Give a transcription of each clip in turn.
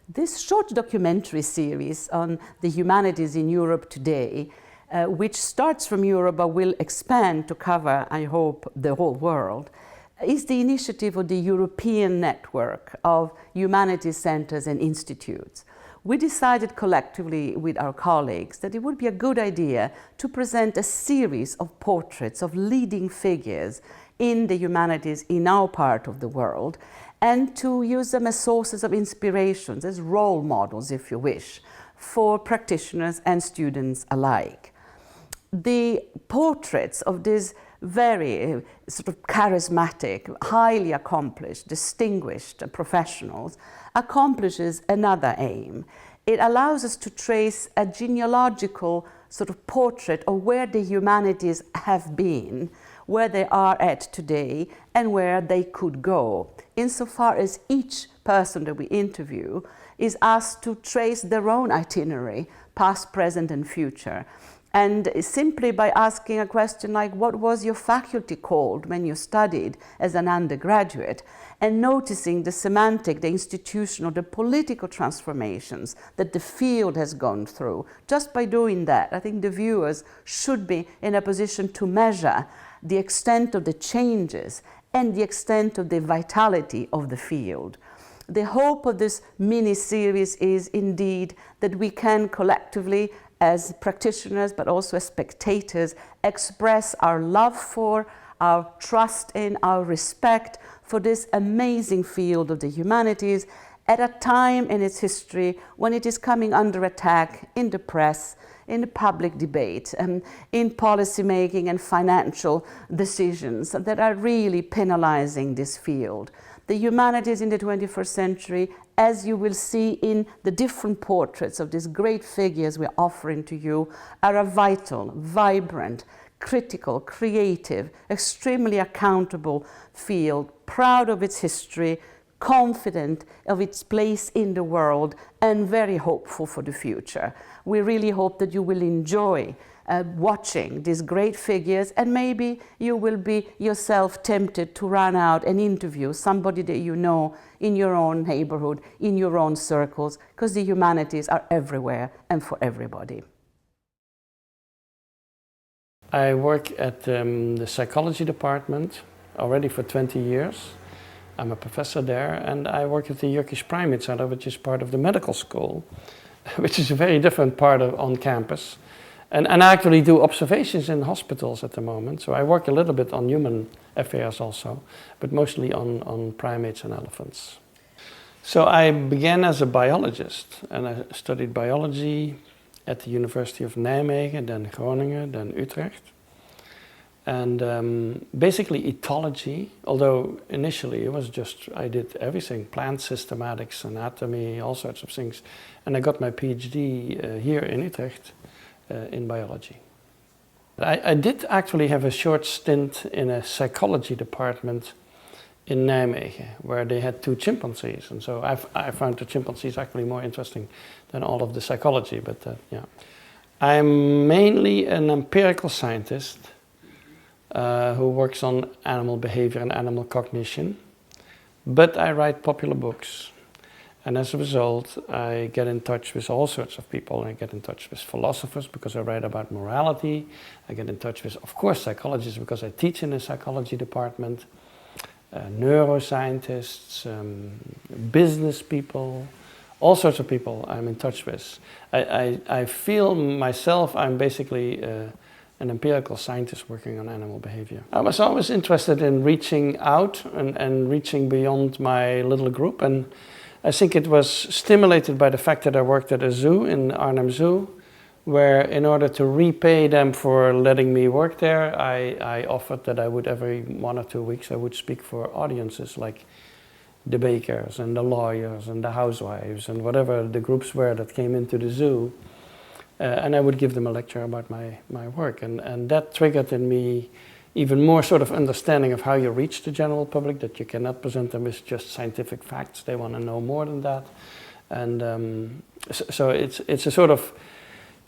This short documentary series on the humanities in Europe today, which starts from Europe but will expand to cover, I hope, the whole world, is the initiative of the European network of humanities centers and institutes. We decided collectively with our colleagues that it would be a good idea to present a series of portraits of leading figures in the humanities in our part of the world, and to use them as sources of inspirations, as role models, if you wish, for practitioners and students alike. The portraits of these very sort of charismatic, highly accomplished, distinguished professionals accomplishes another aim. It allows us to trace a genealogical sort of portrait of where the humanities have been, where they are at today, and where they could go, insofar as each person that we interview is asked to trace their own itinerary, past, present, and future. And simply by asking a question like, what was your faculty called when you studied as an undergraduate? And noticing the semantic, the institutional, the political transformations that the field has gone through. Just by doing that, I think the viewers should be in a position to measure the extent of the changes and the extent of the vitality of the field. The hope of this mini-series is indeed that we can collectively, as practitioners but also as spectators, express our love for, our trust in, our respect for this amazing field of the humanities at a time in its history when it is coming under attack in the press, in the public debate, in policy making and financial decisions that are really penalizing this field. The humanities in the 21st century, as you will see in the different portraits of these great figures we're offering to you, are a vital, vibrant, critical, creative, extremely accountable field, proud of its history, confident of its place in the world, and very hopeful for the future. We really hope that you will enjoy watching these great figures, and maybe you will be yourself tempted to run out and interview somebody that you know in your own neighborhood, in your own circles, because the humanities are everywhere and for everybody. I work at the psychology department already for 20 years. I'm a professor there, and I work at the Yerkes Primate Center, which is part of the medical school, which is a very different part of on campus. And I actually do observations in hospitals at the moment, so I work a little bit on human affairs also, but mostly on primates and elephants. So I began as a biologist, and I studied biology at the University of Nijmegen, then Groningen, then Utrecht. And basically ethology, although initially it was just, I did everything, plant systematics, anatomy, all sorts of things. And I got my PhD here in Utrecht in biology. I did actually have a short stint in a psychology department in Nijmegen, where they had 2 chimpanzees. And so I found the chimpanzees actually more interesting than all of the psychology, but yeah. I'm mainly an empirical scientist who works on animal behavior and animal cognition, but I write popular books. And as a result, I get in touch with all sorts of people. I get in touch with philosophers because I write about morality. I get in touch with, of course, psychologists because I teach in a psychology department, neuroscientists, business people, all sorts of people I'm in touch with. I feel myself, I'm basically an empirical scientist working on animal behavior. I was always interested in reaching out and reaching beyond my little group, and I think it was stimulated by the fact that I worked at a zoo in Arnhem Zoo, where in order to repay them for letting me work there, I offered that I would every 1 or 2 weeks I would speak for audiences like the bakers and the lawyers and the housewives and whatever the groups were that came into the zoo. And I would give them a lecture about my work. And that triggered in me even more sort of understanding of how you reach the general public, that you cannot present them with just scientific facts. They want to know more than that. And so it's a sort of,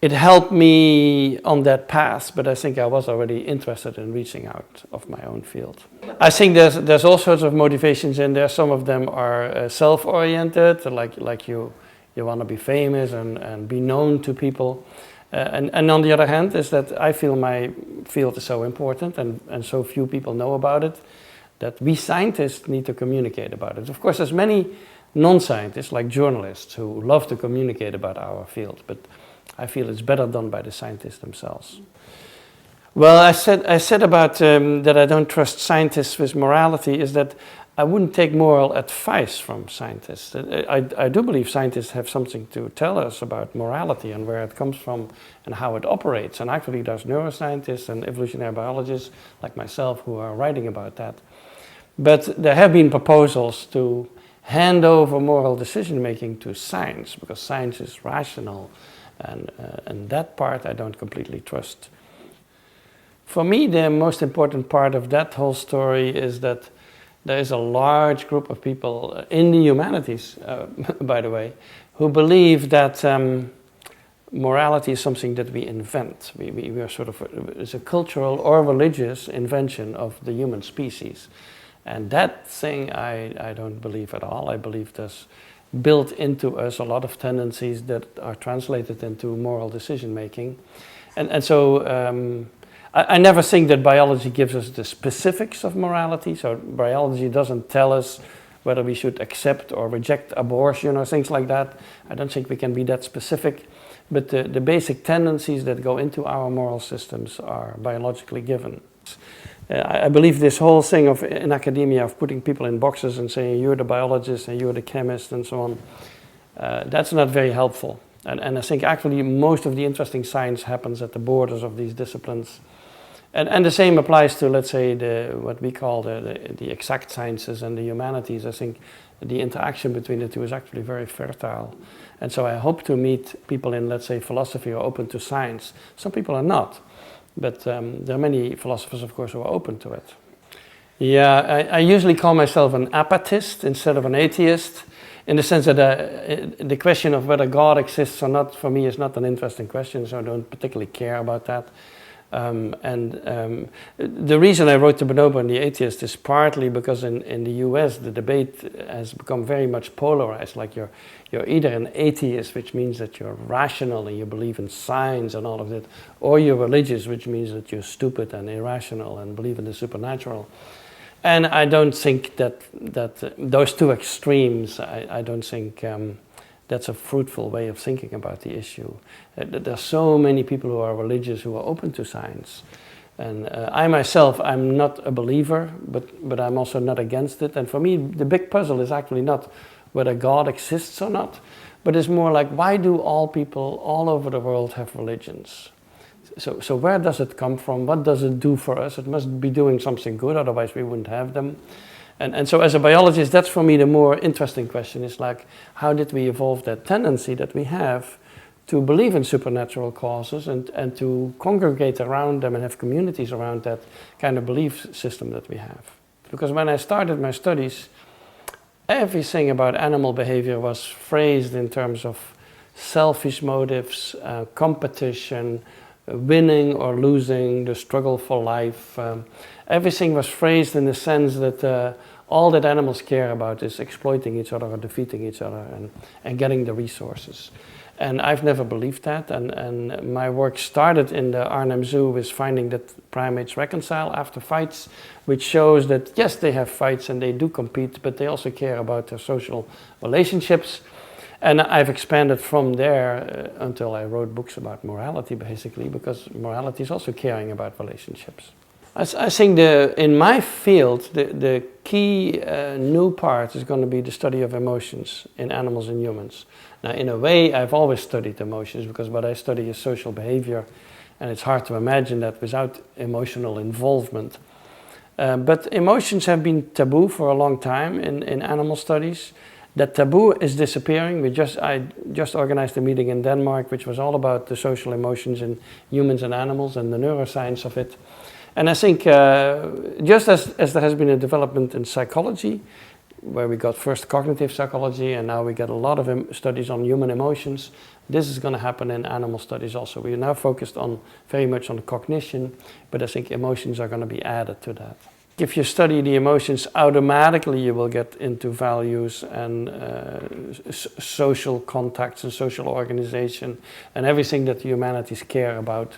it helped me on that path, but I think I was already interested in reaching out of my own field. I think there's all sorts of motivations in there. Some of them are self-oriented, like you you want to be famous and be known to people. And on the other hand is that I feel my field is so important and so few people know about it, that we scientists need to communicate about it. Of course, there's many non-scientists, like journalists, who love to communicate about our field, but I feel it's better done by the scientists themselves. Well, I said about that I don't trust scientists with morality is that I wouldn't take moral advice from scientists. I do believe scientists have something to tell us about morality and where it comes from and how it operates. And actually there's neuroscientists and evolutionary biologists like myself who are writing about that. But there have been proposals to hand over moral decision making to science, because science is rational, and that part I don't completely trust. For me, the most important part of that whole story is that there is a large group of people in the humanities, by the way, who believe that morality is something that we invent. We are sort of, it's a cultural or religious invention of the human species. And that thing I don't believe at all. I believe there's built into us a lot of tendencies that are translated into moral decision making. And so I never think that biology gives us the specifics of morality. So biology doesn't tell us whether we should accept or reject abortion or things like that. I don't think we can be that specific. But the basic tendencies that go into our moral systems are biologically given. I believe this whole thing of in academia of putting people in boxes and saying you're the biologist and you're the chemist and so on, that's not very helpful. And I think actually most of the interesting science happens at the borders of these disciplines. And the same applies to, let's say, what we call the exact sciences and the humanities. I think the interaction between the two is actually very fertile. And so I hope to meet people in, let's say, philosophy who are open to science. Some people are not, but there are many philosophers, of course, who are open to it. Yeah, I usually call myself an apatist instead of an atheist, in the sense that the question of whether God exists or not, for me, is not an interesting question, so I don't particularly care about that. The reason I wrote the Bonobo and the Atheist is partly because in the US the debate has become very much polarized. Like you're either an atheist, which means that you're rational and you believe in science and all of that, or you're religious, which means that you're stupid and irrational and believe in the supernatural. And I don't think that those two extremes, I don't think that's a fruitful way of thinking about the issue. There are so many people who are religious who are open to science. And I myself, I'm not a believer, but I'm also not against it. And for me, the big puzzle is actually not whether God exists or not, but it's more like, why do all people all over the world have religions? So where does it come from? What does it do for us? It must be doing something good, otherwise we wouldn't have them. And so as a biologist, that's for me the more interesting question, is like, how did we evolve that tendency that we have to believe in supernatural causes and to congregate around them and have communities around that kind of belief system that we have? Because when I started my studies, everything about animal behavior was phrased in terms of selfish motives, competition, winning or losing, the struggle for life. Everything was phrased in the sense that all that animals care about is exploiting each other or defeating each other and getting the resources. And I've never believed that, and my work started in the Arnhem Zoo with finding that primates reconcile after fights, which shows that yes, they have fights and they do compete, but they also care about their social relationships. And I've expanded from there until I wrote books about morality, basically, because morality is also caring about relationships. I think in my field, the key new part is going to be the study of emotions in animals and humans. Now, in a way, I've always studied emotions, because what I study is social behavior, and it's hard to imagine that without emotional involvement. But emotions have been taboo for a long time in animal studies. That taboo is disappearing. I just organized a meeting in Denmark, which was all about the social emotions in humans and animals and the neuroscience of it. And I think just as there has been a development in psychology, where we got first cognitive psychology and now we get a lot of studies on human emotions, this is going to happen in animal studies also. We are now focused very much on cognition, but I think emotions are going to be added to that. If you study the emotions, automatically you will get into values and social contacts and social organization, and everything that the humanities care about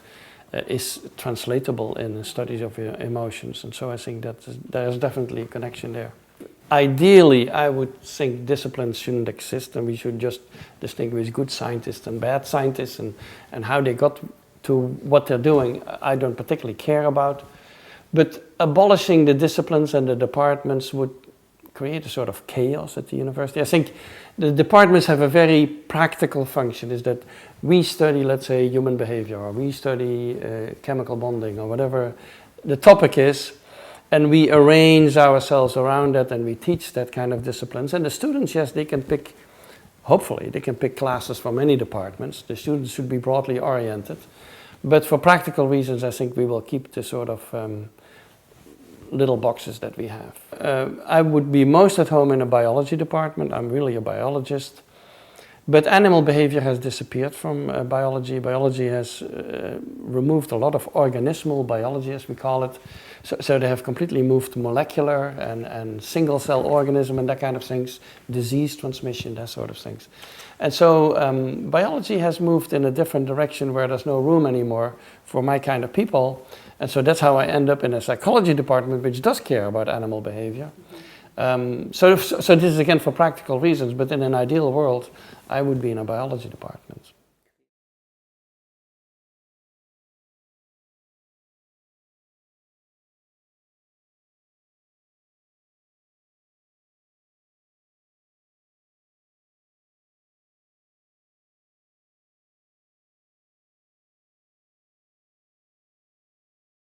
is translatable in the studies of emotions. And so I think that there is definitely a connection there. Ideally, I would think disciplines shouldn't exist, and we should just distinguish good scientists and bad scientists, and how they got to what they're doing, I don't particularly care about. But abolishing the disciplines and the departments would create a sort of chaos at the university. I think the departments have a very practical function, is that we study, let's say, human behavior, or we study chemical bonding, or whatever the topic is, and we arrange ourselves around that, and we teach that kind of disciplines. And the students, yes, they can pick, hopefully, they can pick classes from any departments. The students should be broadly oriented. But for practical reasons, I think we will keep the sort of little boxes that we have. I would be most at home in a biology department. I'm really a biologist. But animal behavior has disappeared from biology. Biology has removed a lot of organismal biology, as we call it. So they have completely moved to molecular and single-cell organism and that kind of things, disease transmission, that sort of things. And so biology has moved in a different direction where there's no room anymore for my kind of people. And so that's how I end up in a psychology department which does care about animal behavior. So this is again for practical reasons, but in an ideal world, I would be in a biology department.